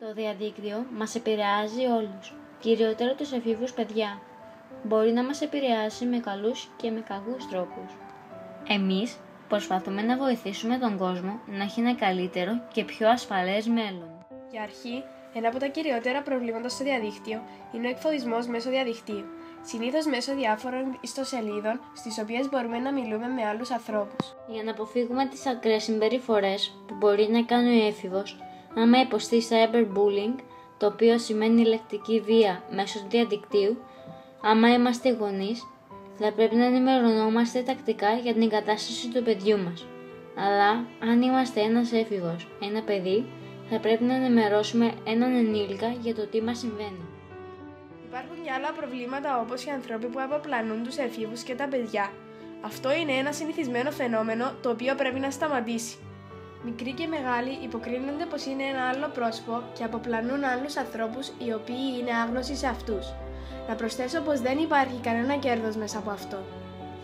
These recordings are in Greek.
Το διαδίκτυο μας επηρεάζει όλους, κυριότερα τους εφήβους παιδιά. Μπορεί να μας επηρεάσει με καλούς και με κακούς τρόπους. Εμείς προσπαθούμε να βοηθήσουμε τον κόσμο να έχει ένα καλύτερο και πιο ασφαλές μέλλον. Για αρχή, ένα από τα κυριότερα προβλήματα στο διαδίκτυο είναι ο εκφοβισμός μέσω διαδικτύου, συνήθως μέσω διάφορων ιστοσελίδων στις οποίες μπορούμε να μιλούμε με άλλους ανθρώπους. Για να αποφύγουμε τις ακραίες συμπεριφορές που μπορεί να κάνει ο έφηβος, άμα υποστεί cyberbullying, το οποίο σημαίνει λεκτική βία μέσω του διαδικτύου, άμα είμαστε γονείς, θα πρέπει να ενημερωνόμαστε τακτικά για την κατάσταση του παιδιού μας. Αλλά αν είμαστε ένας έφηβος, ένα παιδί, θα πρέπει να ενημερώσουμε έναν ενήλικα για το τι μας συμβαίνει. Υπάρχουν και άλλα προβλήματα όπως οι άνθρωποι που αποπλανούν τους εφήβους και τα παιδιά. Αυτό είναι ένα συνηθισμένο φαινόμενο το οποίο πρέπει να σταματήσει. Μικροί και μεγάλοι υποκρίνονται πως είναι ένα άλλο πρόσωπο και αποπλανούν άλλους ανθρώπους οι οποίοι είναι άγνωστοι σε αυτούς. Να προσθέσω πως δεν υπάρχει κανένα κέρδος μέσα από αυτό.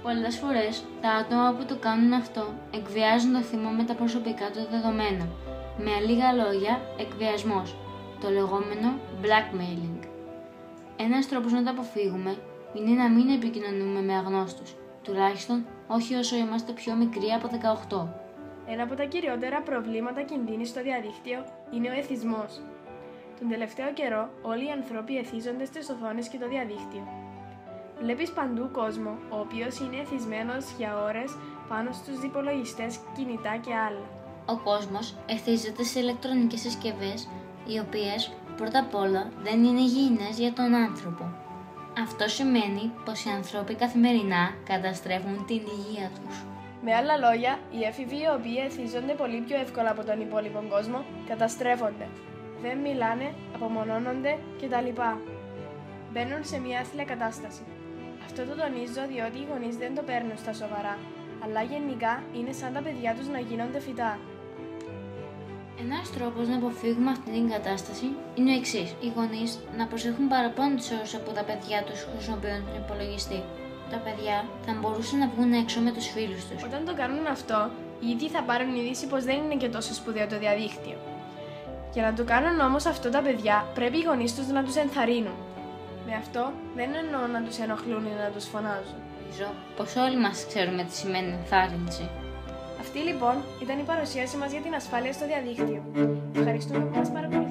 Πολλές φορές τα άτομα που το κάνουν αυτό εκβιάζουν το θύμα με τα προσωπικά του δεδομένα. Με λίγα λόγια, εκβιασμός, το λεγόμενο blackmailing. Ένας τρόπος να το αποφύγουμε είναι να μην επικοινωνούμε με αγνώστους, τουλάχιστον όχι όσο είμαστε πιο μικροί από 18. Ένα από τα κυριότερα προβλήματα κινδύνου στο διαδίκτυο είναι ο εθισμός. Τον τελευταίο καιρό, όλοι οι άνθρωποι εθίζονται στις οθόνες και το διαδίκτυο. Βλέπεις παντού κόσμο, ο οποίος είναι εθισμένος για ώρες πάνω στους υπολογιστές, κινητά και άλλα. Ο κόσμος εθίζεται σε ηλεκτρονικές συσκευές, οι οποίες πρώτα απ' όλα δεν είναι υγιεινές για τον άνθρωπο. Αυτό σημαίνει πως οι άνθρωποι καθημερινά καταστρέφουν την υγεία τους. Με άλλα λόγια, οι έφηβοι οι οποίοι εθίζονται πολύ πιο εύκολα από τον υπόλοιπο κόσμο καταστρέφονται. Δεν μιλάνε, απομονώνονται κτλ. Μπαίνουν σε μια άθλια κατάσταση. Αυτό το τονίζω διότι οι γονείς δεν το παίρνουν στα σοβαρά, αλλά γενικά είναι σαν τα παιδιά τους να γίνονται φυτά. Ένας τρόπος να αποφύγουμε αυτή την κατάσταση είναι ο εξής: οι γονείς να προσέχουν παραπάνω τους όρους που τα παιδιά τους χρησιμοποιούν τον υπολογιστή. Τα παιδιά θα μπορούσαν να βγουν έξω με τους φίλους τους. Όταν το κάνουν αυτό, οι ίδιοι θα πάρουν είδηση πως δεν είναι και τόσο σπουδαίο το διαδίκτυο. Για να το κάνουν όμως αυτό τα παιδιά, πρέπει οι γονείς τους να τους ενθαρρύνουν. Με αυτό δεν εννοώ να τους ενοχλούν ή να τους φωνάζουν. Νομίζω πως όλοι μας ξέρουμε τι σημαίνει ενθάρρυνση. Αυτή λοιπόν ήταν η παρουσίαση μας για την ασφάλεια στο διαδίκτυο. Ευχαριστούμε που μας παρακολουθήσατε.